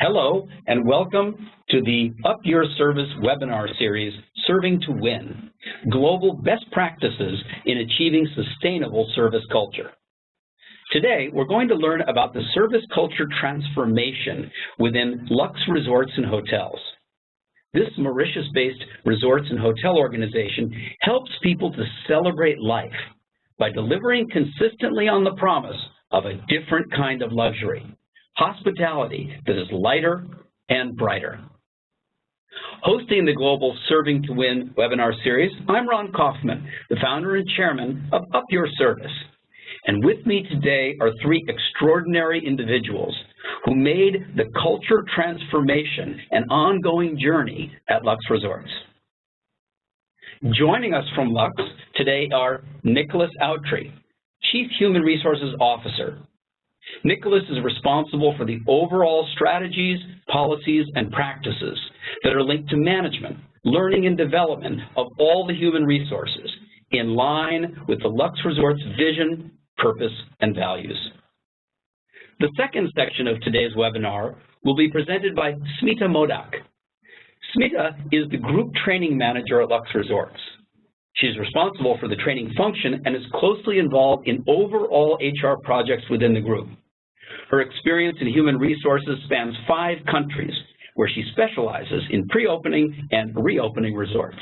Hello and welcome to the Up Your Service webinar series, Serving to Win, Global Best Practices in Achieving Sustainable Service Culture. Today, we're going to learn about the service culture transformation within LUX Resorts and Hotels. This Mauritius-based resorts and hotel organization helps people to celebrate life by delivering consistently on the promise of a different kind of luxury. Hospitality that is lighter and brighter. Hosting the Global Serving to Win webinar series, I'm Ron Kaufman, the founder and chairman of Up Your Service. And with me today are three extraordinary individuals who made the culture transformation an ongoing journey at LUX Resorts. Joining us from LUX today are Nicholas Autry, Chief Human Resources Officer. Nicholas is responsible for the overall strategies, policies, and practices that are linked to management, learning, and development of all the human resources in line with the LUX Resorts vision, purpose, and values. The second section of today's webinar will be presented by Smita Modak. Smita is the Group Training Manager at LUX Resorts. She is responsible for the training function and is closely involved in overall HR projects within the group. Her experience in human resources spans 5 countries, where she specializes in pre-opening and reopening resorts.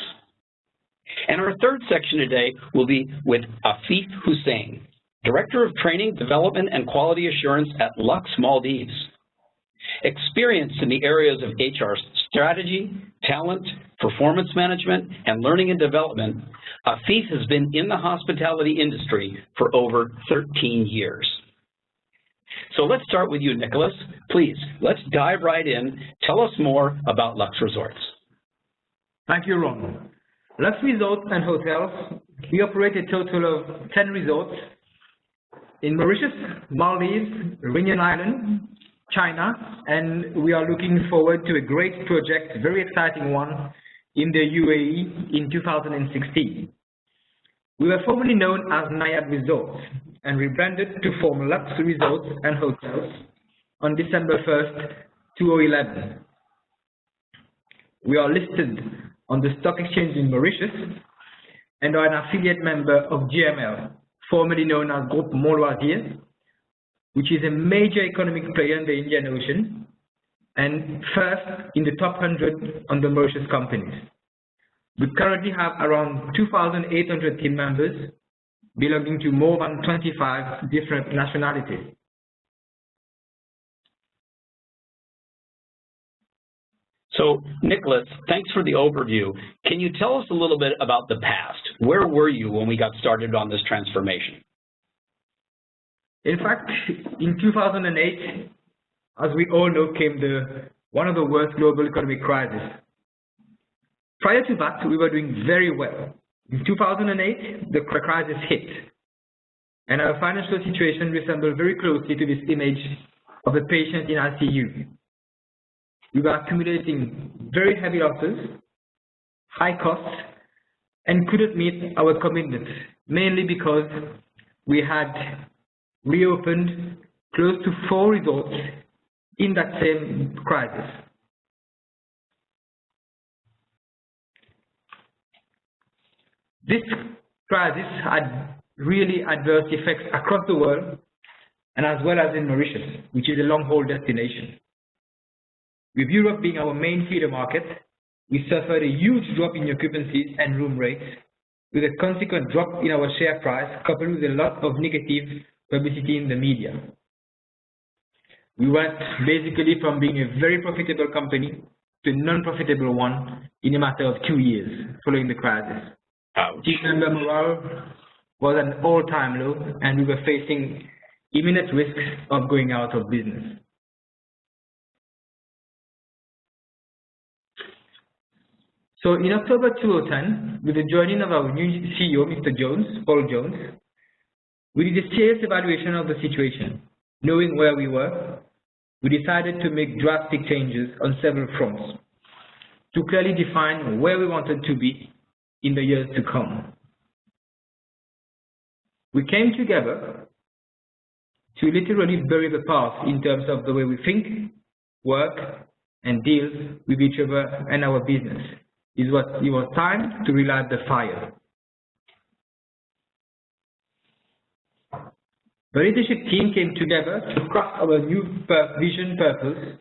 And our third section today will be with Afif Hussain, Director of Training, Development, and Quality Assurance at LUX Maldives. Experienced in the areas of HR strategy, talent, performance management, and learning and development, Afif has been in the hospitality industry for over 13 years. So let's start with you, Nicholas. Please, let's dive right in. Tell us more about LUX Resorts. Thank you, Ron. LUX Resorts and Hotels, we operate a total of 10 resorts in Mauritius, Maldives, Reunion Island, China, and we are looking forward to a great project, very exciting one, in the UAE in 2016. We were formerly known as Nayad Resorts and rebranded to form LUX Resorts and Hotels on December 1st, 2011. We are listed on the stock exchange in Mauritius and are an affiliate member of GML, formerly known as Groupe Monloisier, which is a major economic player in the Indian Ocean and first in the top 100 on the Mauritius companies. We currently have around 2,800 team members belonging to more than 25 different nationalities. So, Nicholas, thanks for the overview. Can you tell us a little bit about the past? Where were you when we got started on this transformation? In fact, in 2008, as we all know, came one of the worst global economic crises. Prior to that, we were doing very well. In 2008, the crisis hit, and our financial situation resembled very closely to this image of a patient in ICU. We were accumulating very heavy losses, high costs, and couldn't meet our commitments, mainly because we had reopened close to 4 resorts in that same crisis. This crisis had really adverse effects across the world and as well as in Mauritius, which is a long-haul destination. With Europe being our main feeder market, we suffered a huge drop in occupancies and room rates, with a consequent drop in our share price coupled with a lot of negative publicity in the media. We went basically from being a very profitable company to a non-profitable one in a matter of 2 years following the crisis. Team member morale was at an all-time low, and we were facing imminent risks of going out of business. So in October 2010, with the joining of our new CEO, Mr. Paul Jones, we did a serious evaluation of the situation. Knowing where we were, we decided to make drastic changes on several fronts to clearly define where we wanted to be in the years to come. We came together to literally bury the past in terms of the way we think, work, and deals with each other and our business. It was time to relight the fire. The leadership team came together to craft our new vision purpose.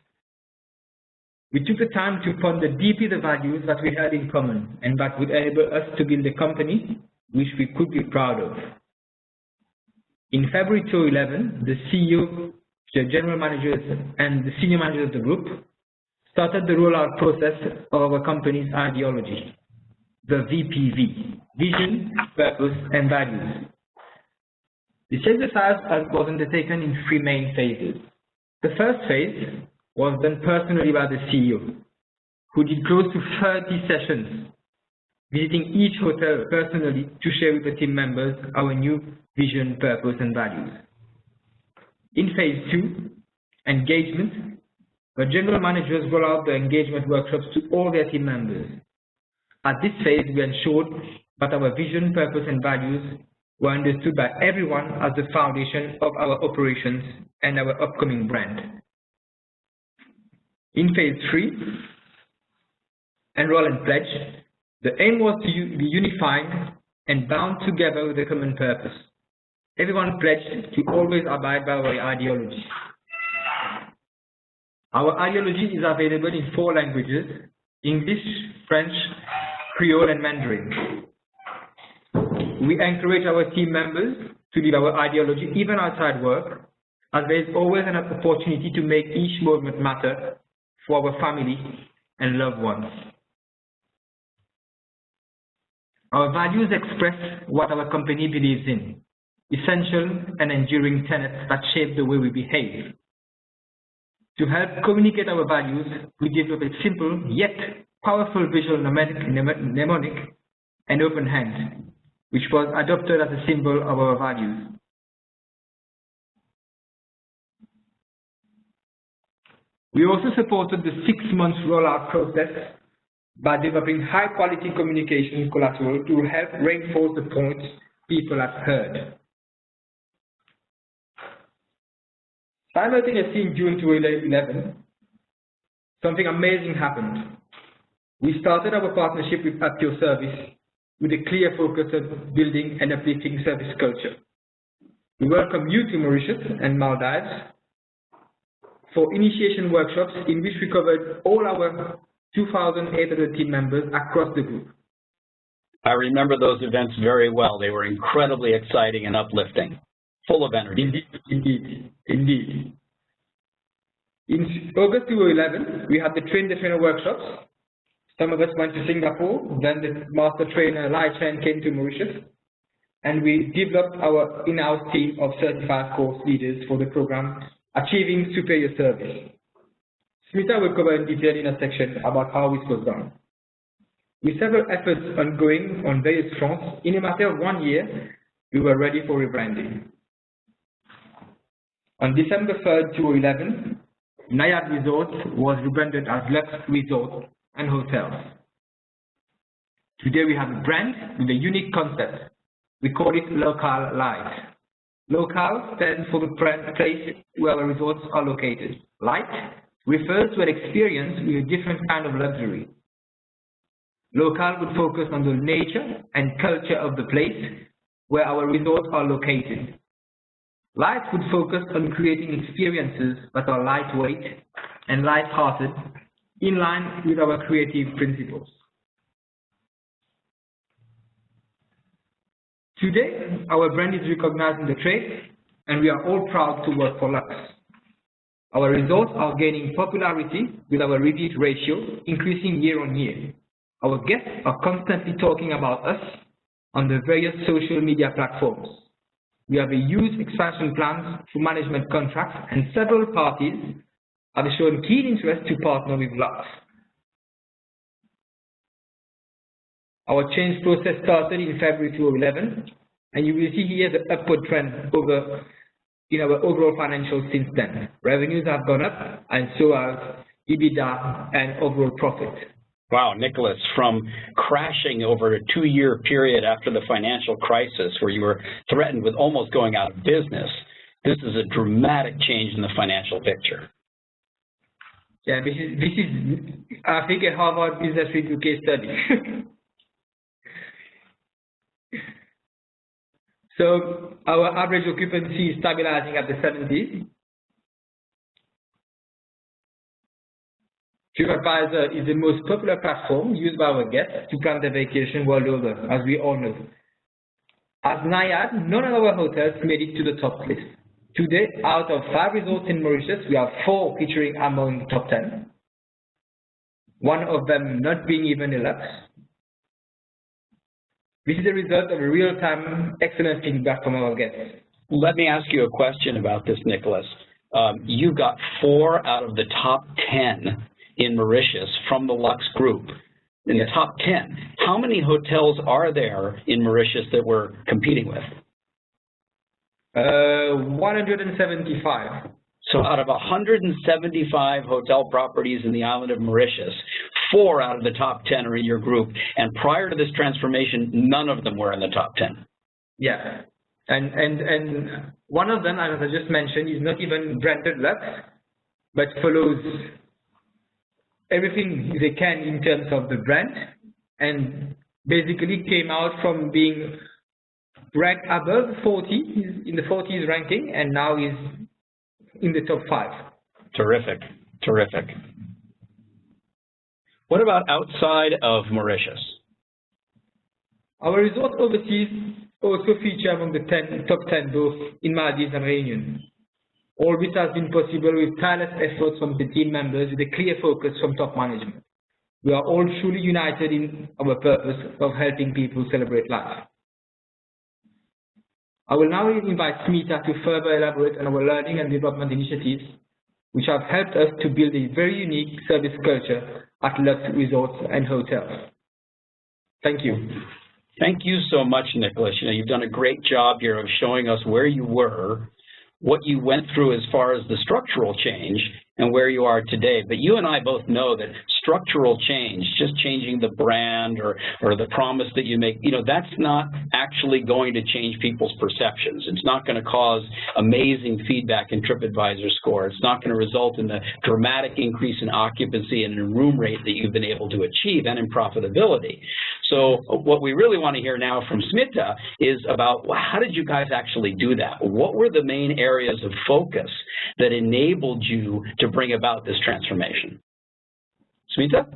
We took the time to ponder deeply the values that we had in common and that would enable us to build a company which we could be proud of. In February 2011, the CEO, the general managers, and the senior managers of the group started the rollout process of our company's ideology, the VPV, Vision, Purpose, and Values. This exercise was undertaken in 3 main phases. The first phase was done personally by the CEO, who did close to 30 sessions, visiting each hotel personally to share with the team members our new vision, purpose, and values. In phase 2, engagement, the general managers roll out the engagement workshops to all their team members. At this phase, we ensured that our vision, purpose, and values were understood by everyone as the foundation of our operations and our upcoming brand. In phase 3, enroll and pledge, the aim was to be unified and bound together with a common purpose. Everyone pledged to always abide by our ideology. Our ideology is available in 4 languages: English, French, Creole, and Mandarin. We encourage our team members to live our ideology even outside work, as there is always an opportunity to make each moment matter for our family and loved ones. Our values express what our company believes in, essential and enduring tenets that shape the way we behave. To help communicate our values, we developed a simple yet powerful visual mnemonic, an open hand, which was adopted as a symbol of our values. We also supported the 6-month rollout process by developing high-quality communication collateral to help reinforce the points people have heard. Simultaneously, in June 2011, something amazing happened. We started our partnership with Up Your Service with a clear focus on building an uplifting service culture. We welcome you to Mauritius and Maldives for initiation workshops in which we covered all our 2,800 team members across the group. I remember those events very well. They were incredibly exciting and uplifting, full of energy. Indeed. In August 2011, we had the Train the Trainer workshops. Some of us went to Singapore, then the Master Trainer Lai Chen came to Mauritius, and we developed our in-house team of certified course leaders for the program, Achieving Superior Service. Smita will cover in detail in a section about how this was done. With several efforts ongoing on various fronts, in a matter of 1 year, we were ready for rebranding. On December 3rd, 2011, Untitled Resorts was rebranded as LUX Resorts and Hotels. Today we have a brand with a unique concept. We call it Local Light. Local stands for the place where our resorts are located. Light refers to an experience with a different kind of luxury. Local would focus on the nature and culture of the place where our resorts are located. Light would focus on creating experiences that are lightweight and light-hearted, in line with our creative principles. Today, our brand is recognized in the trade, and we are all proud to work for Lux. Our resorts are gaining popularity with our repeat ratio increasing year on year. Our guests are constantly talking about us on the various social media platforms. We have a huge expansion plans for management contracts, and several parties have shown keen interest to partner with Lux. Our change process started in February 2011, and you will see here the upward trend in our overall financials since then. Revenues have gone up, and so have EBITDA and overall profit. Wow, Nicholas, from crashing over a 2-year period after the financial crisis where you were threatened with almost going out of business, this is a dramatic change in the financial picture. Yeah, this is I think a Harvard Business Review case study. So our average occupancy is stabilizing at the 70s. Tripadvisor is the most popular platform used by our guests to plan their vacation world over, as we all know. As Naiad, none of our hotels made it to the top list. Today, out of 5 resorts in Mauritius, we have 4 featuring among the top 10. One of them not being even a Luxe. This is a result of real-time excellent feedback from our guests. Let me ask you a question about this, Nicholas. You got 4 out of the top 10 in Mauritius from the Lux group. In the top 10, how many hotels are there in Mauritius that we're competing with? 175. So out of 175 hotel properties in the island of Mauritius, 4 out of the top 10 are in your group. And prior to this transformation, none of them were in the top 10. Yeah. And one of them, as I just mentioned, is not even branded Lux, but follows everything they can in terms of the brand, and basically came out from being ranked above 40, in the 40s ranking, and now is in the top 5. Terrific, terrific. What about outside of Mauritius? Our resort overseas also feature among the top 10 both in Maldives and Réunion. All this has been possible with tireless efforts from the team members with a clear focus from top management. We are all truly united in our purpose of helping people celebrate life. I will now invite Smita to further elaborate on our learning and development initiatives, which have helped us to build a very unique service culture at LUX Resorts and Hotels. Thank you. Thank you so much, Nicholas. You know, you've done a great job here of showing us where you were, what you went through as far as the structural change, and where you are today. But you and I both know that structural change, just changing the brand or the promise that you make, you know, that's not actually going to change people's perceptions. It's not going to cause amazing feedback in Tripadvisor score. It's not going to result in the dramatic increase in occupancy and in room rate that you've been able to achieve, and in profitability. So what we really want to hear now from Smita is about, well, how did you guys actually do that? What were the main areas of focus that enabled you to bring about this transformation? Smita?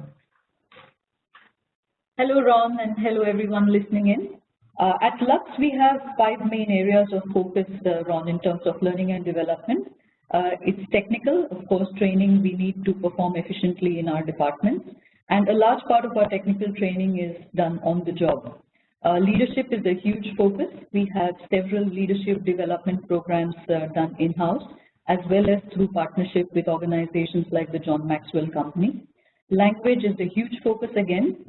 Hello, Ron, and hello, everyone listening in. At Lux, we have 5 main areas of focus, Ron, in terms of learning and development. It's technical, of course, training we need to perform efficiently in our departments. And a large part of our technical training is done on the job. Leadership is a huge focus. We have several leadership development programs done in-house, as well as through partnership with organizations like the John Maxwell Company. Language is a huge focus again.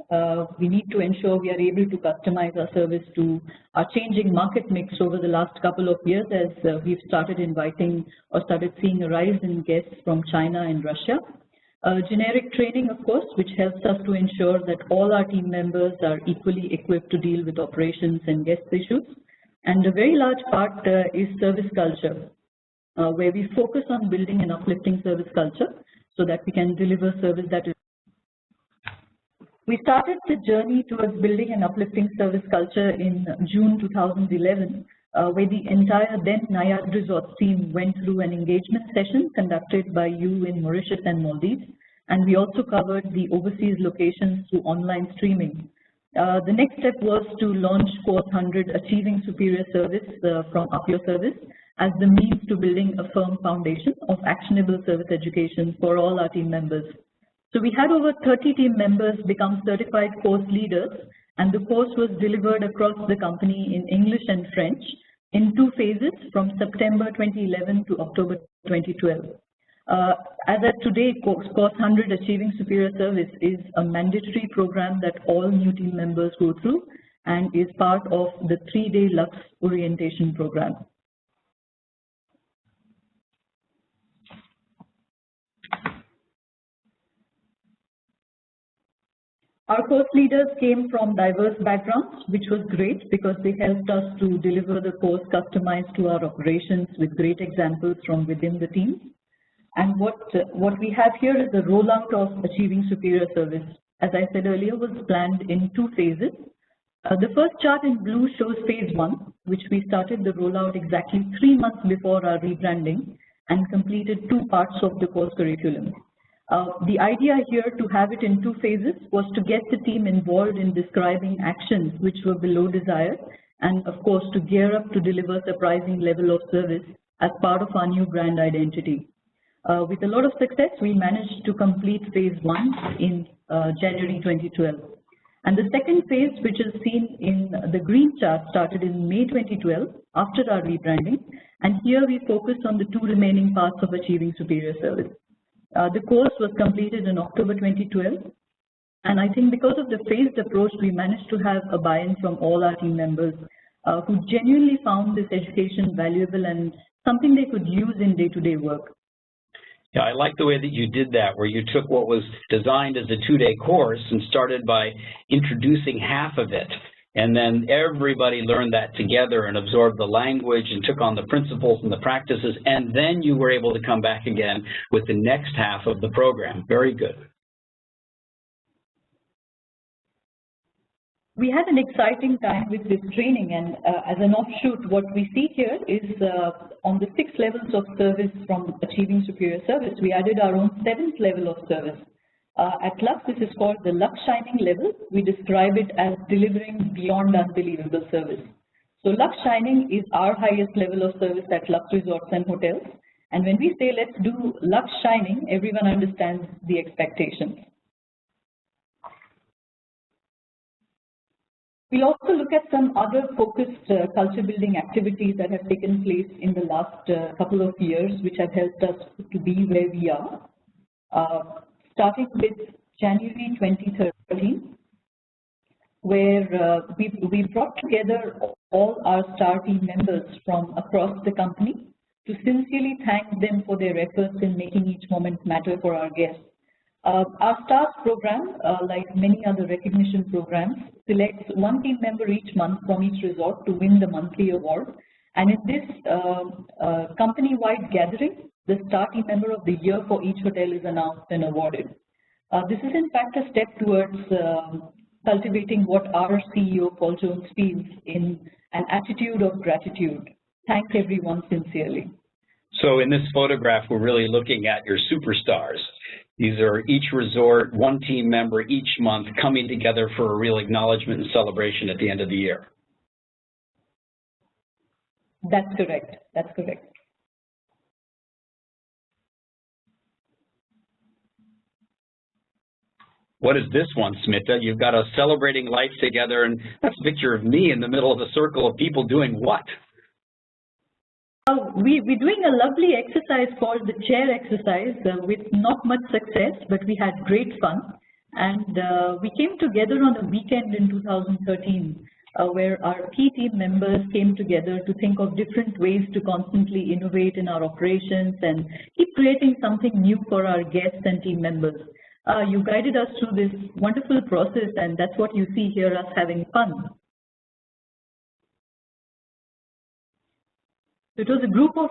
We need to ensure we are able to customize our service to our changing market mix over the last couple of years, as we've started inviting or started seeing a rise in guests from China and Russia. Generic training, of course, which helps us to ensure that all our team members are equally equipped to deal with operations and guest issues. And a very large part is service culture, where we focus on building an uplifting service culture so that we can deliver service that is. We started the journey towards building an uplifting service culture in June 2011, where the entire then Naiad Resorts team went through an engagement session conducted by you in Mauritius and Maldives, and we also covered the overseas locations through online streaming. The next step was to launch Course 100, Achieving Superior Service from Up Your Service, as the means to building a firm foundation of actionable service education for all our team members. So we had over 30 team members become certified course leaders, and the course was delivered across the company in English and French in 2 phases from September 2011 to October 2012. As of today, Course 100 Achieving Superior Service is a mandatory program that all new team members go through and is part of the 3-day Lux orientation program. Our course leaders came from diverse backgrounds, which was great because they helped us to deliver the course customized to our operations with great examples from within the team. And what we have here is the rollout of Achieving Superior Service. As I said earlier, was planned in 2 phases. The first chart in blue shows phase 1, which we started the rollout exactly 3 months before our rebranding and completed 2 parts of the course curriculum. The idea here to have it in 2 phases was to get the team involved in describing actions which were below desire, and of course to gear up to deliver surprising level of service as part of our new brand identity. With a lot of success, we managed to complete phase 1 in January 2012. And the second phase, which is seen in the green chart, started in May 2012 after our rebranding. And here we focused on the 2 remaining parts of Achieving Superior Service. The course was completed in October 2012. And I think because of the phased approach, we managed to have a buy-in from all our team members who genuinely found this education valuable and something they could use in day-to-day work. Yeah, I like the way that you did that, where you took what was designed as a 2-day course and started by introducing half of it. And then everybody learned that together and absorbed the language and took on the principles and the practices. And then you were able to come back again with the next half of the program. Very good. We had an exciting time with this training, and as an offshoot, what we see here is on the 6 levels of service from Achieving Superior Service, we added our own 7th level of service. At Lux, this is called the Lux Shining level. We describe it as delivering beyond unbelievable service. So Lux Shining is our highest level of service at LUX Resorts and Hotels. And when we say let's do Lux Shining, everyone understands the expectations. We'll also look at some other focused culture building activities that have taken place in the last couple of years, which have helped us to be where we are. Starting with January 2013, where we brought together all our star team members from across the company to sincerely thank them for their efforts in making each moment matter for our guests. Our STARS program, like many other recognition programs, selects 1 team member each month from each resort to win the monthly award. And in this company-wide gathering, the STAR Team Member of the Year for each hotel is announced and awarded. This is in fact a step towards cultivating what our CEO, Paul Jones, feels in an attitude of gratitude. Thank everyone sincerely. So in this photograph, we're really looking at your superstars. These are each resort, 1 team member each month coming together for a real acknowledgement and celebration at the end of the year. That's correct. That's correct. What is this one, Smita? You've got us celebrating life together, and that's a picture of me in the middle of a circle of people doing what? We're doing a lovely exercise called the chair exercise with not much success, but we had great fun. And we came together on a weekend in 2013 where our key team members came together to think of different ways to constantly innovate in our operations and keep creating something new for our guests and team members. You guided us through this wonderful process, and that's what you see here, us having fun. It was a group of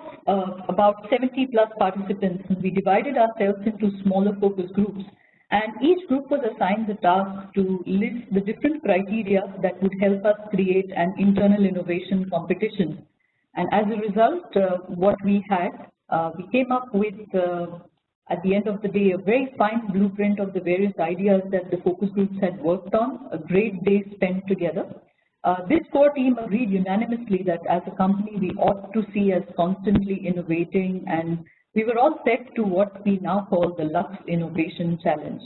about 70+ participants. We divided ourselves into smaller focus groups, and each group was assigned the task to list the different criteria that would help us create an internal innovation competition. And as a result, what we had, we came up with, at the end of the day, a very fine blueprint of the various ideas that the focus groups had worked on, a great day spent together. This core team agreed unanimously that as a company we ought to see as constantly innovating, and we were all set to what we now call the Lux Innovation Challenge.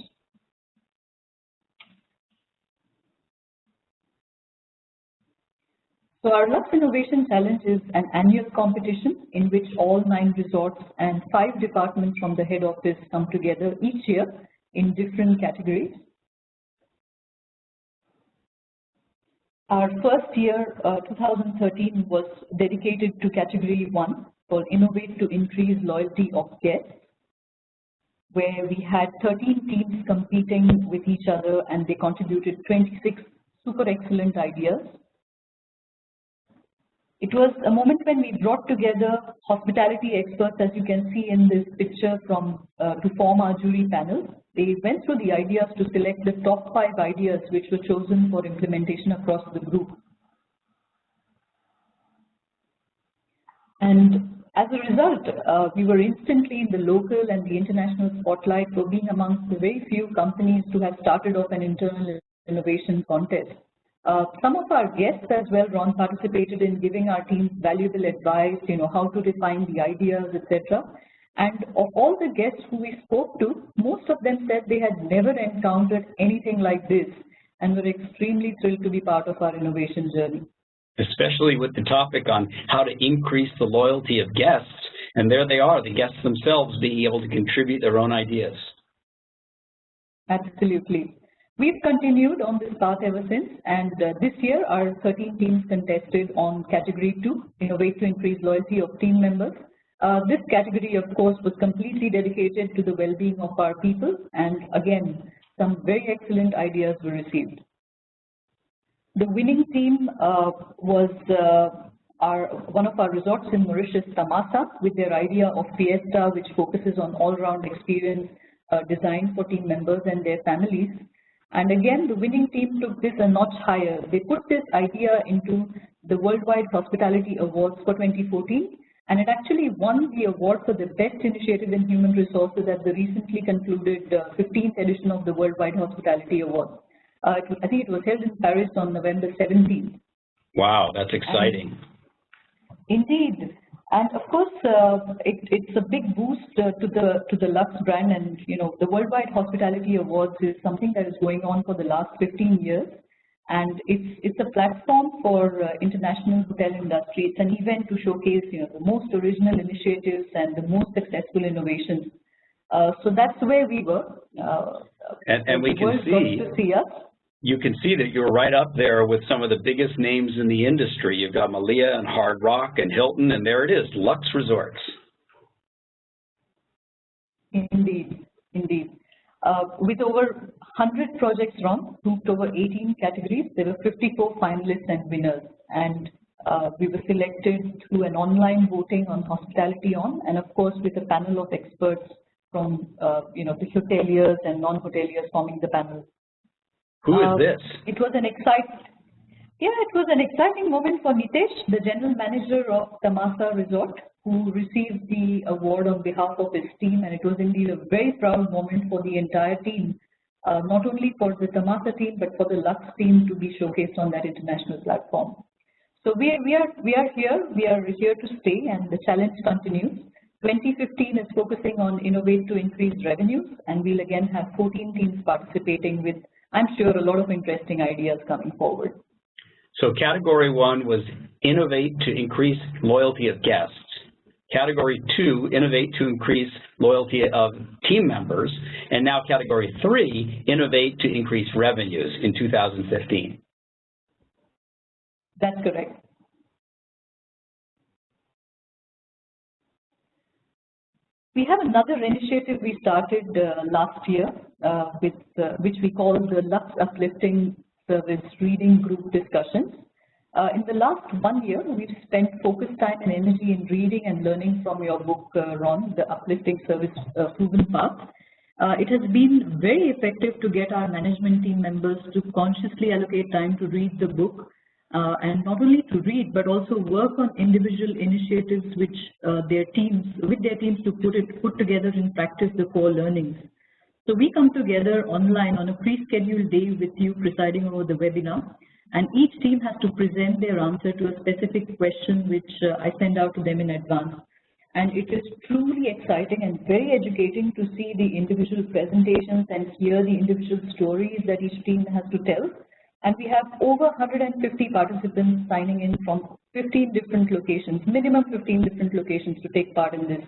So our Lux Innovation Challenge is an annual competition in which all 9 resorts and 5 departments from the head office come together each year in different categories. Our first year, 2013, was dedicated to category 1, called Innovate to Increase Loyalty of Guests, where we had 13 teams competing with each other, and they contributed 26 super excellent ideas. It was a moment when we brought together hospitality experts, as you can see in this picture, to form our jury panel. They went through the ideas to select the top 5 ideas which were chosen for implementation across the group. And as a result, we were instantly in the local and the international spotlight for being amongst the very few companies to have started off an internal innovation contest. Some of our guests as well, Ron, participated in giving our teams valuable advice, how to define the ideas, etc. And of all the guests who we spoke to, most of them said they had never encountered anything like this and were extremely thrilled to be part of our innovation journey. Especially with the topic on how to increase the loyalty of guests. And there they are, the guests themselves being able to contribute their own ideas. Absolutely. We've continued on this path ever since, and this year our 13 teams contested on Category 2, Innovate to Increase Loyalty of Team Members. This category, of course, was completely dedicated to the well-being of our people, and again, some very excellent ideas were received. The winning team was one of our resorts in Mauritius, Tamasa, with their idea of Fiesta, which focuses on all-round experience designed for team members and their families. And again, the winning team took this a notch higher. They put this idea into the Worldwide Hospitality Awards for 2014, and it actually won the award for the best initiative in human resources at the recently concluded 15th edition of the Worldwide Hospitality Awards. I think it was held in Paris on November 17th. Wow, that's exciting. Indeed. And of course, it's a big boost to the Lux brand, and the Worldwide Hospitality Awards is something that is going on for the last 15 years, and it's a platform for international hotel industry. It's an event to showcase the most original initiatives and the most successful innovations. So that's where we were. And we can see. To see us. You can see that you're right up there with some of the biggest names in the industry. You've got Malia and Hard Rock and Hilton, and there it is, Lux Resorts. Indeed, indeed. With over 100 projects run, grouped over 18 categories, there were 54 finalists and winners. And we were selected through an online voting on Hospitality On, and of course with a panel of experts from the hoteliers and non-hoteliers forming the panel. Who is this? It was an exciting moment for Nitesh, the general manager of Tamasa Resort, who received the award on behalf of his team, and it was indeed a very proud moment for the entire team, not only for the Tamasa team but for the Lux team to be showcased on that international platform. So we are here to stay, and the challenge continues. 2015 is focusing on innovate to increase revenues, and we'll again have 14 teams participating with, I'm sure, a lot of interesting ideas coming forward. So Category 1 was innovate to increase loyalty of guests. Category 2, innovate to increase loyalty of team members. And now Category 3, innovate to increase revenues in 2015. That's correct. We have another initiative we started last year, which we call the LUX Uplifting Service Reading Group Discussions. In the last 1 year, we've spent focused time and energy in reading and learning from your book, Ron, The Uplifting Service Proven Path. It has been very effective to get our management team members to consciously allocate time to read the book, and not only to read, but also work on individual initiatives with their teams to put together in practice the core learnings. So we come together online on a pre-scheduled day with you presiding over the webinar, and each team has to present their answer to a specific question which I send out to them in advance. And it is truly exciting and very educating to see the individual presentations and hear the individual stories that each team has to tell. And we have over 150 participants signing in from 15 different locations, minimum 15 different locations, to take part in this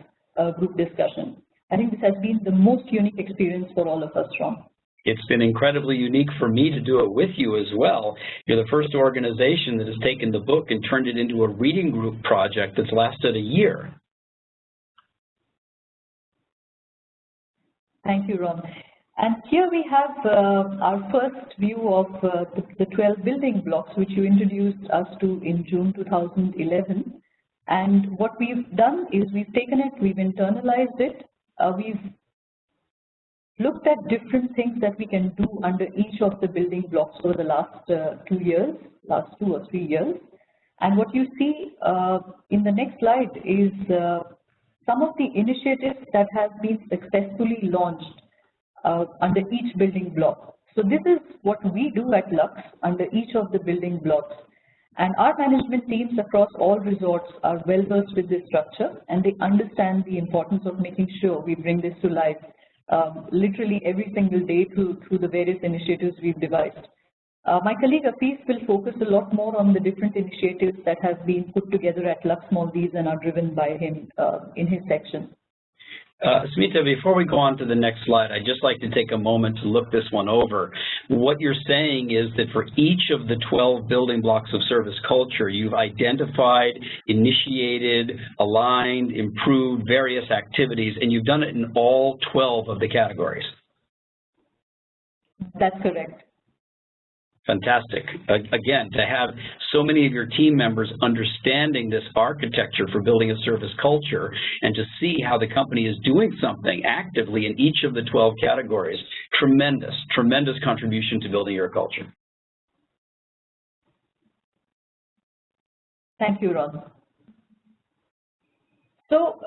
group discussion. I think this has been the most unique experience for all of us, Ron. It's been incredibly unique for me to do it with you as well. You're the first organization that has taken the book and turned it into a reading group project that's lasted a year. Thank you, Ron. And here we have our first view of the 12 building blocks which you introduced us to in June 2011. And what we've done is we've taken it, we've internalized it, we've looked at different things that we can do under each of the building blocks over the last 2 or 3 years. And what you see in the next slide is some of the initiatives that have been successfully launched under each building block. So this is what we do at Lux under each of the building blocks. And our management teams across all resorts are well versed with this structure, and they understand the importance of making sure we bring this to life literally every single day through the various initiatives we've devised. My colleague Afeez will focus a lot more on the different initiatives that have been put together at Lux Maldives and are driven by him in his section. Smita, before we go on to the next slide, I'd just like to take a moment to look this one over. What you're saying is that for each of the 12 building blocks of service culture, you've identified, initiated, aligned, improved various activities, and you've done it in all 12 of the categories. That's correct. Fantastic. Again, to have so many of your team members understanding this architecture for building a service culture and to see how the company is doing something actively in each of the 12 categories, tremendous, tremendous contribution to building your culture. Thank you, Ron. So,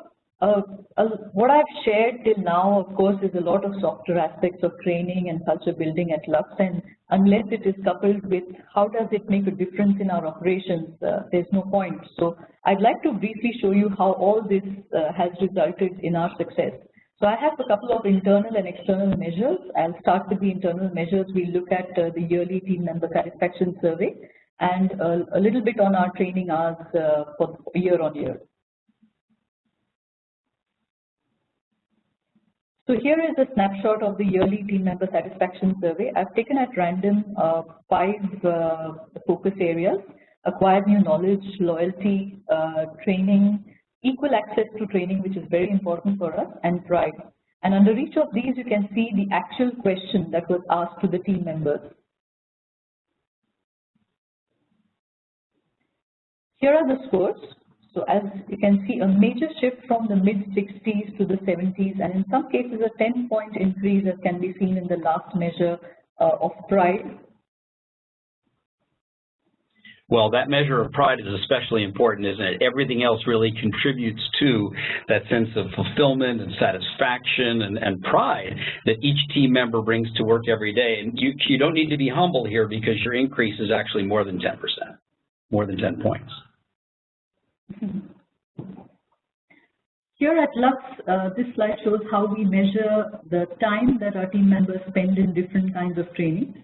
what I've shared till now, of course, is a lot of softer aspects of training and culture building at Lux, and unless it is coupled with how does it make a difference in our operations, there's no point. So I'd like to briefly show you how all this has resulted in our success. So I have a couple of internal and external measures. I'll start with the internal measures. We'll look at the yearly team member satisfaction survey and a little bit on our training hours for year on year. So here is a snapshot of the yearly team member satisfaction survey. I've taken at random 5 focus areas: acquire new knowledge, loyalty, training, equal access to training, which is very important for us, and pride. And under each of these, you can see the actual question that was asked to the team members. Here are the scores. So as you can see, a major shift from the mid-60s to the 70s, and in some cases a 10-point increase, as can be seen in the last measure of pride. Well, that measure of pride is especially important, isn't it? Everything else really contributes to that sense of fulfillment and satisfaction and pride that each team member brings to work every day. And you don't need to be humble here, because your increase is actually more than 10%, more than 10 points. Here at Lux, this slide shows how we measure the time that our team members spend in different kinds of training.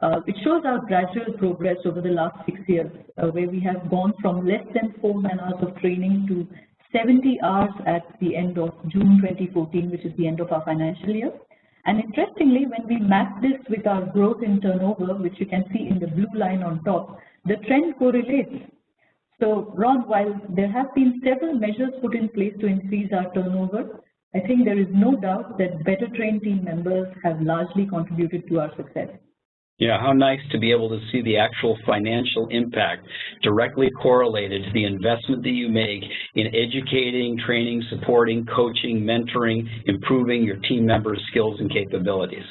It shows our gradual progress over the last 6 years, where we have gone from less than 4 man-hours of training to 70 hours at the end of June 2014, which is the end of our financial year. And interestingly, when we map this with our growth in turnover, which you can see in the blue line on top, the trend correlates. So, Ron, while there have been several measures put in place to increase our turnover, I think there is no doubt that better trained team members have largely contributed to our success. Yeah, how nice to be able to see the actual financial impact directly correlated to the investment that you make in educating, training, supporting, coaching, mentoring, improving your team members' skills and capabilities.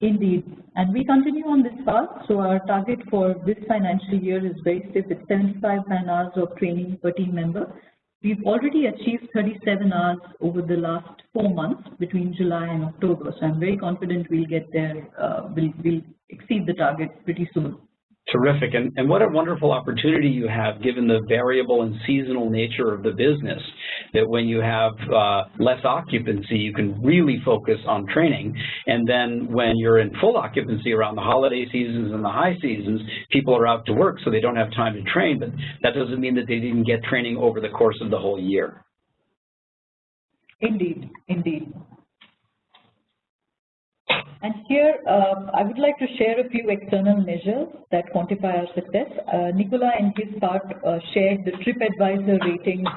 Indeed, and we continue on this path. So our target for this financial year is very stiff. It's 75 man-hours of training per team member. We've already achieved 37 hours over the last 4 months between July and October. So I'm very confident we'll get there. We'll exceed the target pretty soon. Terrific, and what a wonderful opportunity you have, given the variable and seasonal nature of the business, that when you have less occupancy, you can really focus on training, and then when you're in full occupancy around the holiday seasons and the high seasons, people are out to work, so they don't have time to train, but that doesn't mean that they didn't get training over the course of the whole year. Indeed, indeed. And here, I would like to share a few external measures that quantify our success. Nicola, in his part, shared the Tripadvisor ratings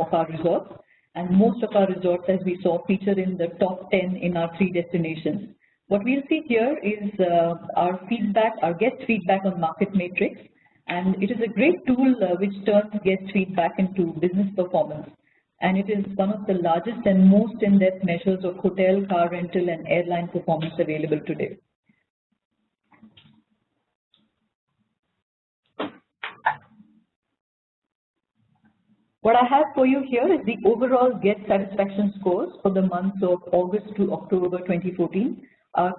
of our resorts. and most of our resorts, as we saw, feature in the top 10 in our 3 destinations. What we'll see here is our feedback, our guest feedback on market matrix, and it is a great tool which turns guest feedback into business performance. And it is one of the largest and most in-depth measures of hotel, car rental, and airline performance available today. What I have for you here is the overall guest satisfaction scores for the months of August to October 2014,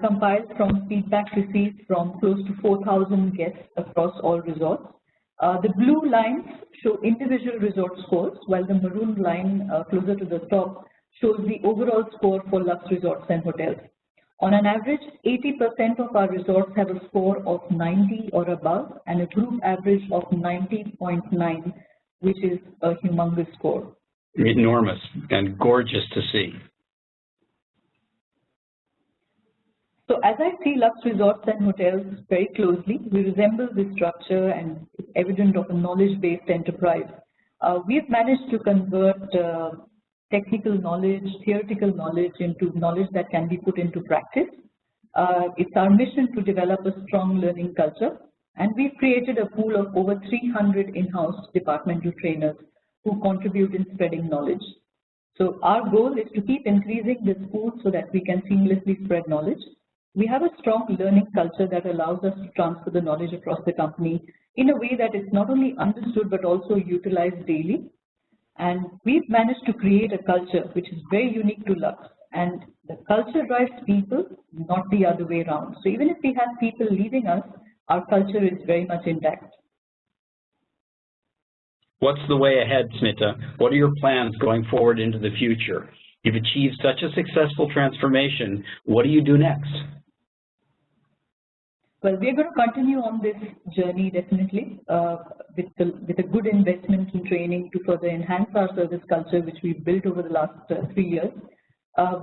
compiled from feedback received from close to 4,000 guests across all resorts. The blue lines show individual resort scores, while the maroon line closer to the top shows the overall score for Lux Resorts and Hotels. On an average, 80% of our resorts have a score of 90 or above, and a group average of 90.9, which is a humongous score. Enormous and gorgeous to see. So as I see Lux Resorts and Hotels very closely, we resemble this structure and it's evident of a knowledge-based enterprise. We have managed to convert technical knowledge, theoretical knowledge into knowledge that can be put into practice. It's our mission to develop a strong learning culture, and we've created a pool of over 300 in-house departmental trainers who contribute in spreading knowledge. So our goal is to keep increasing this pool so that we can seamlessly spread knowledge. We have a strong learning culture that allows us to transfer the knowledge across the company in a way that is not only understood but also utilized daily. And we've managed to create a culture which is very unique to Lux. And the culture drives people, not the other way around. So even if we have people leaving us, our culture is very much intact. What's the way ahead, Smita? What are your plans going forward into the future? You've achieved such a successful transformation. What do you do next? Well, we're going to continue on this journey definitely with a good investment in training to further enhance our service culture, which we've built over the last 3 years.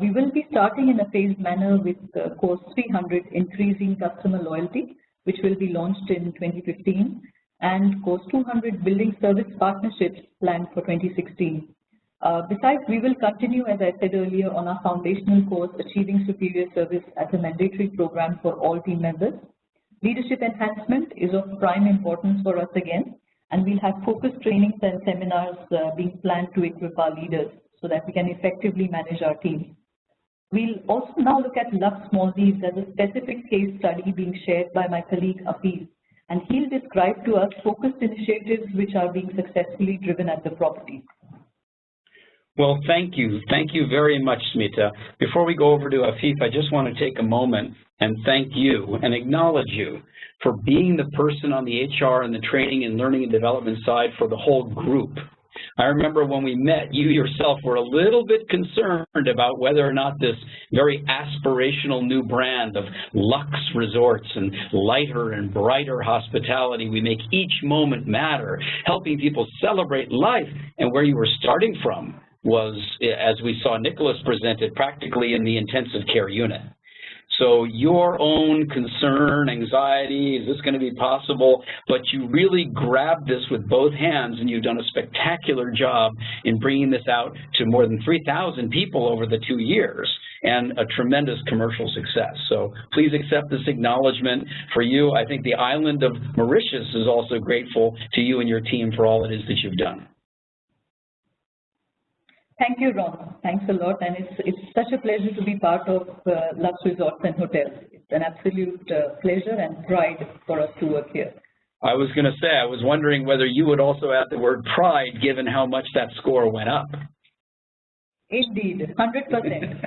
We will be starting in a phased manner with course 300, Increasing Customer Loyalty, which will be launched in 2015, and course 200, Building Service Partnerships, planned for 2016. Besides, we will continue, as I said earlier, on our foundational course, Achieving Superior Service, as a mandatory program for all team members. Leadership enhancement is of prime importance for us again, and we'll have focused trainings and seminars being planned to equip our leaders so that we can effectively manage our teams. We'll also now look at Lux Maldives as a specific case study being shared by my colleague Apeel, and he'll describe to us focused initiatives which are being successfully driven at the property. Well, thank you. Thank you very much, Smita. Before we go over to Afif, I just want to take a moment and thank you and acknowledge you for being the person on the HR and the training and learning and development side for the whole group. I remember when we met, you yourself were a little bit concerned about whether or not this very aspirational new brand of Lux Resorts and lighter and brighter hospitality, we make each moment matter, helping people celebrate life, and where you were starting from was, as we saw Nicholas presented, practically in the intensive care unit. So your own concern, anxiety, is this going to be possible? But you really grabbed this with both hands, and you've done a spectacular job in bringing this out to more than 3,000 people over the 2 years, and a tremendous commercial success. So please accept this acknowledgement for you. I think the island of Mauritius is also grateful to you and your team for all it is that you've done. Thank you, Ron. Thanks a lot, and it's such a pleasure to be part of Lux Resorts and Hotels. It's an absolute pleasure and pride for us to work here. I was going to say, I was wondering whether you would also add the word pride, given how much that score went up. Indeed, 100%.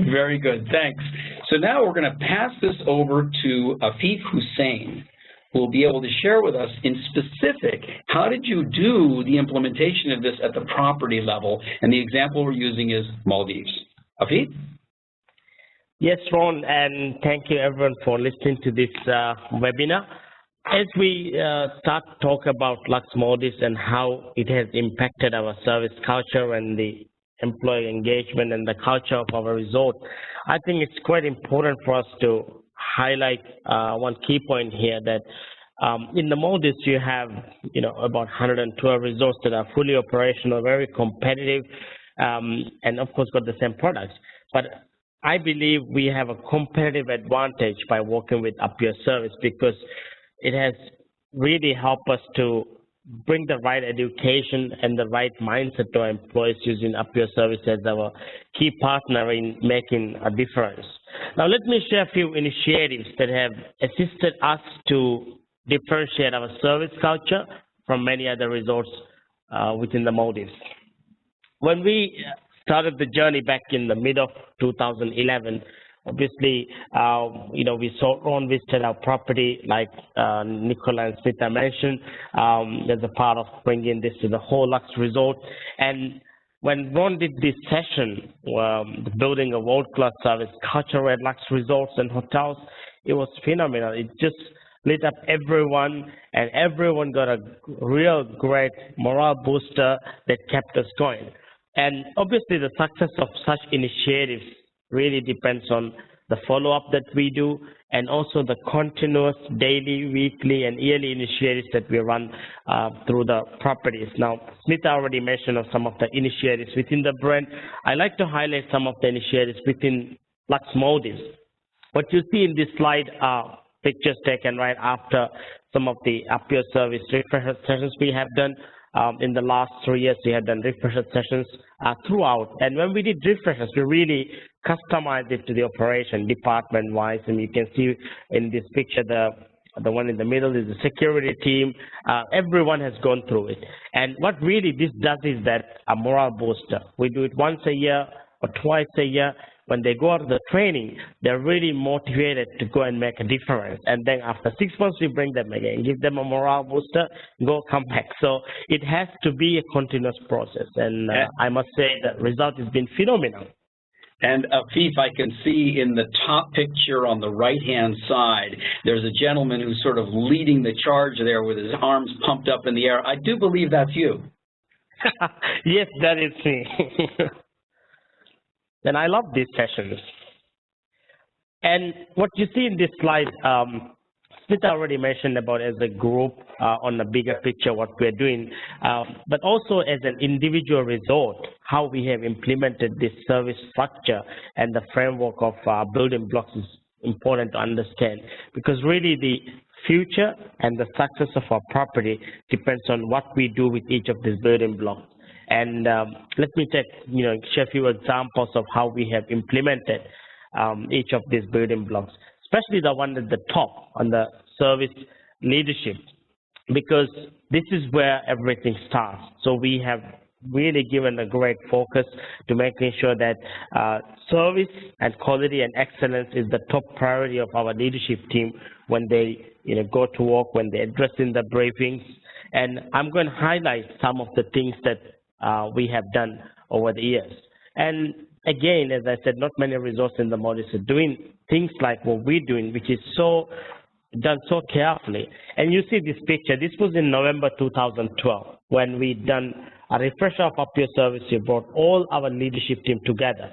Very good, thanks. So now we're going to pass this over to Afif Hussain, who will be able to share with us in specific, how did you do the implementation of this at the property level? And the example we're using is Maldives. Afif? Yes, Ron, and thank you everyone for listening to this webinar. As we start to talk about Lux Maldives and how it has impacted our service culture and the employee engagement and the culture of our resort, I think it's quite important for us to highlight one key point here, that In the Maldives, you have, about 112 resorts that are fully operational, very competitive, and of course got the same products. But I believe we have a competitive advantage by working with Up Your Service because it has really helped us to bring the right education and the right mindset to our employees using Up Your Service as our key partner in making a difference. Now let me share a few initiatives that have assisted us to differentiate our service culture from many other resorts within the Maldives. When we started the journey back in the mid of 2011, obviously, we saw Ron visited our property, like Nicola and Smita mentioned, as a part of bringing this to the whole LUX resort. And when Ron did this session, building a world-class service culture at LUX Resorts and Hotels, it was phenomenal. It just lit up everyone, and everyone got a real great morale booster that kept us going. And obviously, the success of such initiatives really depends on the follow-up that we do and also the continuous daily, weekly, and yearly initiatives that we run through the properties. Now, Smita already mentioned of some of the initiatives within the brand. I like to highlight some of the initiatives within LUX Maldives. What you see in this slide are pictures taken right after some of the Up Your Service refresher sessions we have done. In the last 3 years, we have done refresher sessions throughout. And when we did refreshers, we really customized it to the operation department-wise. And you can see in this picture, the one in the middle is the security team. Everyone has gone through it. And what really this does is that a morale booster. We do it once a year or twice a year. When they go out of the training, they're really motivated to go and make a difference. And then after 6 months, we bring them again, give them a morale booster, come back. So it has to be a continuous process. And I must say the result has been phenomenal. And Afif, I can see in the top picture on the right-hand side, there's a gentleman who's sort of leading the charge there with his arms pumped up in the air. I do believe that's you. Yes, that is me. And I love these sessions. And what you see in this slide, Smita already mentioned about as a group on the bigger picture what we're doing, but also as an individual resort, how we have implemented this service structure and the framework of building blocks is important to understand, because really the future and the success of our property depends on what we do with each of these building blocks. And let me share a few examples of how we have implemented each of these building blocks, especially the one at the top on the service leadership, because this is where everything starts. So we have really given a great focus to making sure that service and quality and excellence is the top priority of our leadership team when they go to work, when they address in the briefings. And I'm going to highlight some of the things that we have done over the years. And again, as I said, not many resorts in the Maldives are doing things like what we're doing, which is done so carefully. And you see this picture. This was in November 2012 when we done a refresher of Up Your Service. We brought all our leadership team together,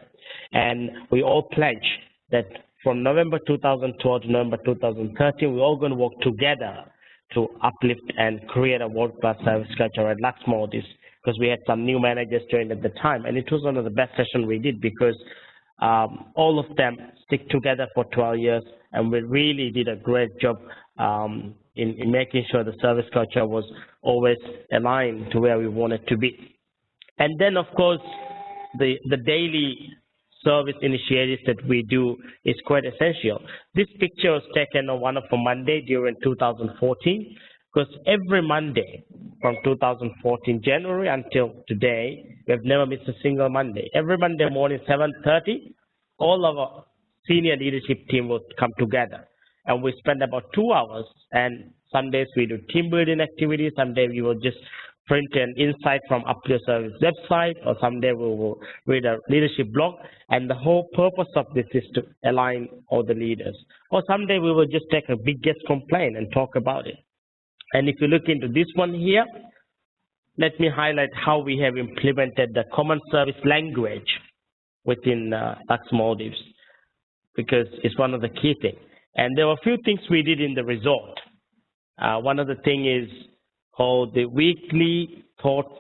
and we all pledged that from November 2012 to November 2013, we're all going to work together to uplift and create a world-class service culture at LUX Maldives, because we had some new managers joined at the time. And it was one of the best sessions we did, because all of them stick together for 12 years, and we really did a great job in making sure the service culture was always aligned to where we wanted to be. And then, of course, the daily service initiatives that we do is quite essential. This picture was taken on one of a Monday during 2014, because every Monday from 2014 January until today, we have never missed a single Monday. Every Monday morning, 7:30, all of our senior leadership team will come together, and we spend about 2 hours. And some days we do team building activities. Some days we will just print an insight from Up Your Service website, or someday we will read a leadership blog. And the whole purpose of this is to align all the leaders. Or someday we will just take a big guest complaint and talk about it. And if you look into this one here, let me highlight how we have implemented the common service language within LUX Maldives, because it's one of the key things. And there were a few things we did in the resort. One of the things is called the weekly thought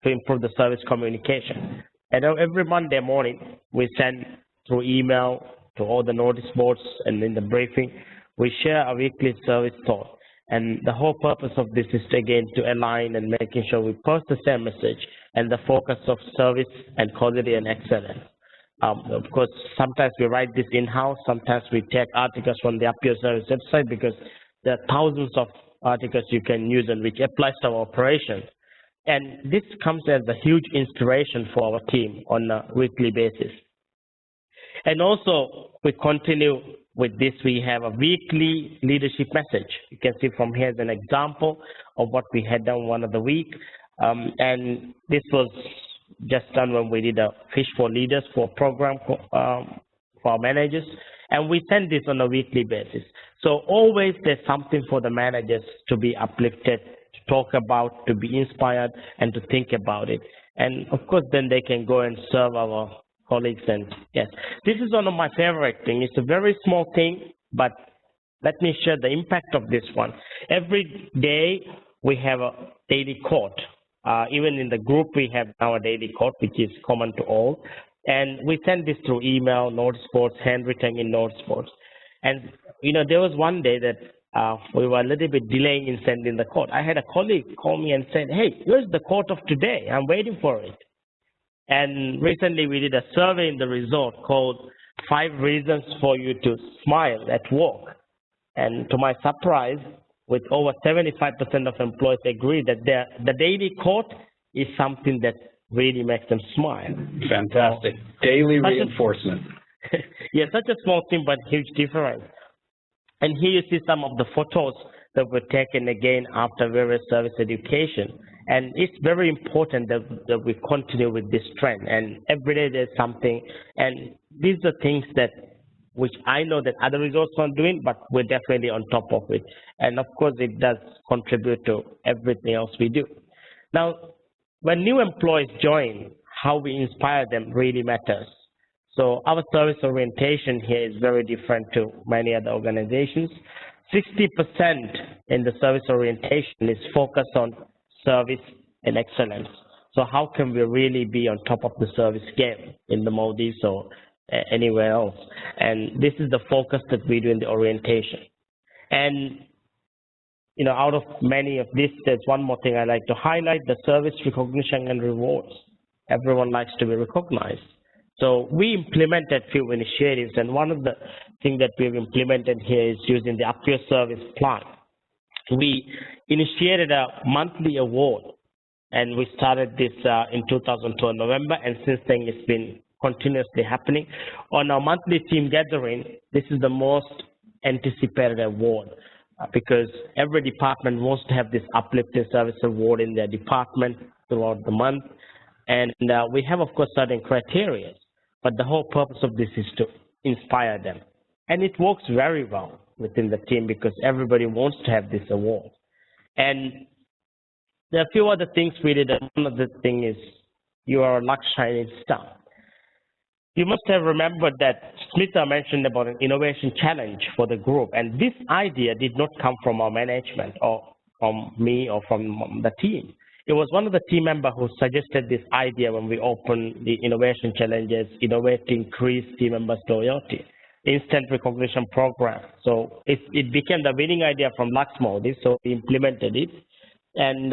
to improve the service communication. And every Monday morning, we send through email to all the notice boards, and in the briefing, we share a weekly service thought. And the whole purpose of this is, again, to align and making sure we post the same message and the focus of service and quality and excellence. Of course, sometimes we write this in-house. Sometimes we take articles from the Up Your Service website, because there are thousands of articles you can use and which applies to our operations. And this comes as a huge inspiration for our team on a weekly basis. And also, we continue with this. We have a weekly leadership message. You can see from here as an example of what we had done one of the week. And this was just done when we did a Fish for Leaders for program for our managers. And we send this on a weekly basis. So always there's something for the managers to be uplifted, to talk about, to be inspired, and to think about it. And of course, then they can go and serve our colleagues. And yes, this is one of my favorite things. It's a very small thing, but let me share the impact of this one. Every day we have a daily quote. Even in the group, we have our daily quote, which is common to all. And we send this through email, notice boards, handwritten in notice boards. And, you know, there was one day that we were a little bit delaying in sending the quote. I had a colleague call me and said, "Hey, where's the quote of today? I'm waiting for it." And recently we did a survey in the resort called 5 Reasons for You to Smile at Work. And to my surprise, with over 75% of employees agree that the daily quote is something that really makes them smile. Fantastic. Daily reinforcement. Yeah, such a small thing, but huge difference. And here you see some of the photos that were taken again after various service education. And it's very important that we continue with this trend. And every day there's something. And these are things that which I know that other resorts aren't doing, but we're definitely on top of it. And of course, it does contribute to everything else we do. Now, when new employees join, how we inspire them really matters. So our service orientation here is very different to many other organizations. 60% in the service orientation is focused on service and excellence. So how can we really be on top of the service game in the Maldives or anywhere else? And this is the focus that we do in the orientation. And, you know, out of many of this, there's one more thing I like to highlight: the service recognition and rewards. Everyone likes to be recognized. So we implemented few initiatives, and one of the things that we've implemented here is using the Up Your Service plan. We initiated a monthly award, and we started this in 2012 November, and since then it's been continuously happening. On our monthly team gathering, this is the most anticipated award because every department wants to have this uplifting service award in their department throughout the month. And we have, of course, certain criteria, but the whole purpose of this is to inspire them. And it works very well within the team because everybody wants to have this award. And there are a few other things we did. One of the things is you are a Lux Shining Star. You must have remembered that Smita mentioned about an innovation challenge for the group, and this idea did not come from our management or from me or from the team. It was one of the team members who suggested this idea when we opened the innovation challenges, innovate to increase team members' loyalty, instant recognition program. So it became the winning idea from Lux Maldives, so we implemented it. And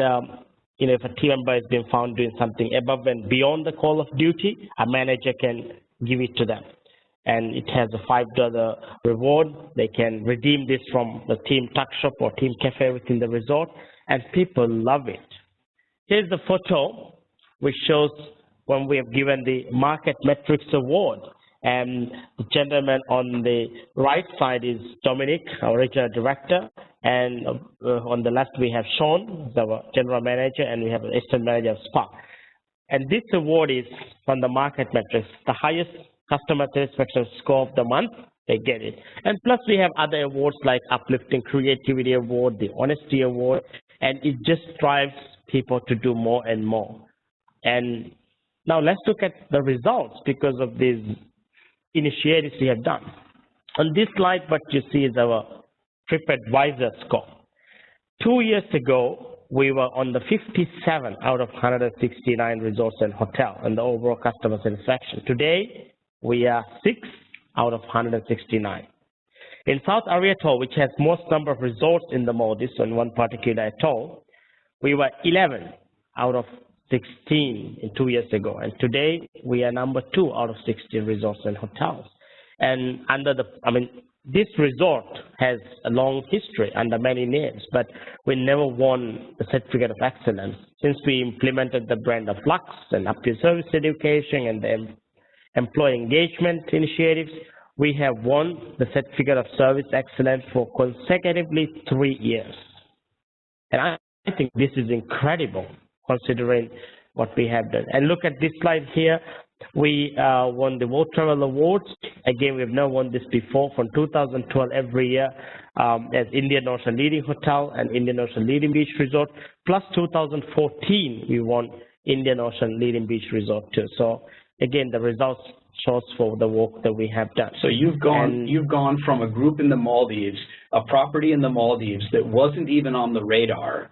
you know, if a team member has been found doing something above and beyond the call of duty, a manager can give it to them. And it has a $5 reward. They can redeem this from the team tuck shop or team cafe within the resort, and people love it. Here's the photo which shows when we have given the Market Metrics Award. And the gentleman on the right side is Dominic, our regional director, and on the left we have Sean, our general manager, and we have an assistant manager of SPA. And this award is from the Market Metrics, the highest customer satisfaction score of the month, they get it. And plus we have other awards like Uplifting Creativity Award, the Honesty Award, and it just drives people to do more and more. And now let's look at the results because of these initiatives we have done. On this slide, what you see is our Tripadvisor score. 2 years ago, we were on the 57 out of 169 resorts and hotels in the overall customer satisfaction. Today, we are 6 out of 169. In South Area Atoll, which has most number of resorts in the Maldives on one particular atoll, we were 11 out of 16 in 2 years ago, and today we are number 2 out of 16 resorts and hotels. And this resort has a long history under many names, but we never won the certificate of excellence. Since we implemented the brand of Luxe and up to service education and the employee engagement initiatives, we have won the certificate of service excellence for consecutively 3 years. And I think this is incredible considering what we have done. And look at this slide here. We won the World Travel Awards. Again, we've never won this before. From 2012 every year as Indian Ocean Leading Hotel and Indian Ocean Leading Beach Resort. Plus 2014, we won Indian Ocean Leading Beach Resort too. So again, the results shows for the work that we have done. So you've gone from a group in the Maldives, a property in the Maldives that wasn't even on the radar,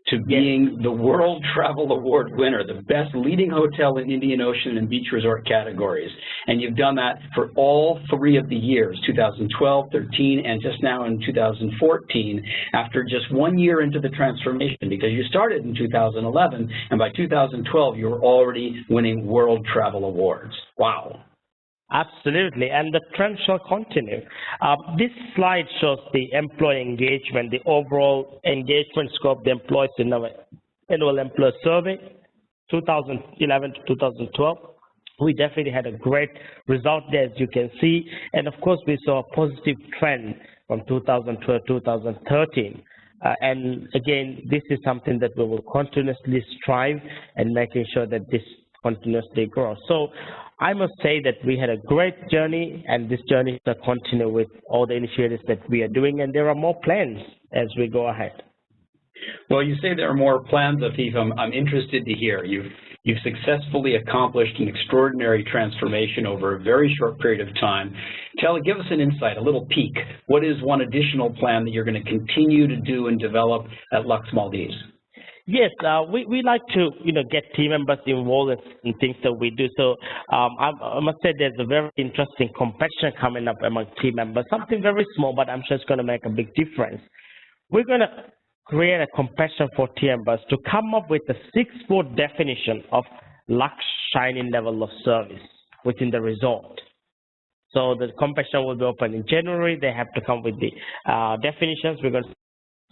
to being the World Travel Award winner, the best leading hotel in Indian Ocean and beach resort categories. And you've done that for all 3 of the years, 2012, 13, and just now in 2014, after just 1 year into the transformation, because you started in 2011, and by 2012, you were already winning World Travel Awards. Wow. Absolutely, and the trend shall continue. This slide shows the employee engagement, the overall engagement score of the employees in our annual employer survey, 2011 to 2012. We definitely had a great result there, as you can see, and of course we saw a positive trend from 2012 to 2013. And again, this is something that we will continuously strive and making sure that this continuously grows. So I must say that we had a great journey, and this journey will continue with all the initiatives that we are doing, and there are more plans as we go ahead. Well, you say there are more plans, Afif. I'm interested to hear. You've successfully accomplished an extraordinary transformation over a very short period of time. Give us an insight, a little peek. What is one additional plan that you're going to continue to do and develop at Lux Maldives? Yes, we like to get team members involved in things that we do. So I must say there's a very interesting competition coming up among team members. Something very small, but I'm sure it's going to make a big difference. We're going to create a competition for team members to come up with a 6-word definition of Lux shining level of service within the resort. So the competition will be open in January. They have to come with the definitions. We're going to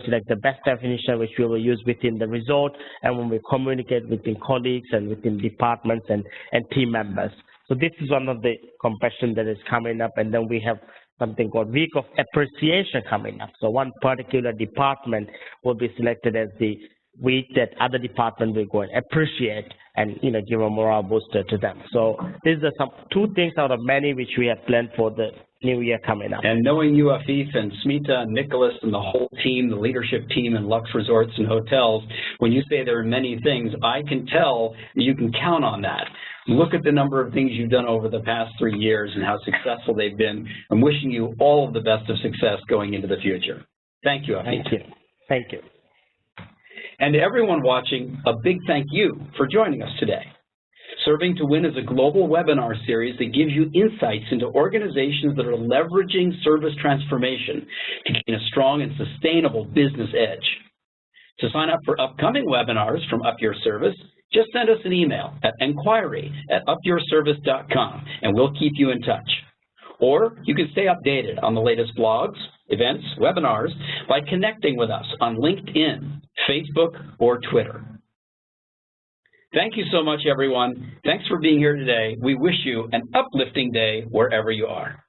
select the best definition which we will use within the resort, and when we communicate within colleagues and within departments and team members. So this is one of the competition that is coming up, and then we have something called Week of Appreciation coming up. So one particular department will be selected as the week that other department will go and appreciate and give a morale booster to them. So these are some 2 things out of many which we have planned for the new year coming up. And knowing you, Afif, and Smita, and Nicholas, and the whole team, the leadership team in Lux Resorts and Hotels, when you say there are many things, I can tell you can count on that. Look at the number of things you've done over the past 3 years and how successful they've been. I'm wishing you all of the best of success going into the future. Thank you, Afif. Thank you. Thank you. And to everyone watching, a big thank you for joining us today. Serving to Win is a global webinar series that gives you insights into organizations that are leveraging service transformation to gain a strong and sustainable business edge. To sign up for upcoming webinars from Up Your Service, just send us an email at enquiry@upyourservice.com, and we'll keep you in touch. Or you can stay updated on the latest blogs, events, webinars by connecting with us on LinkedIn, Facebook, or Twitter. Thank you so much, everyone. Thanks for being here today. We wish you an uplifting day wherever you are.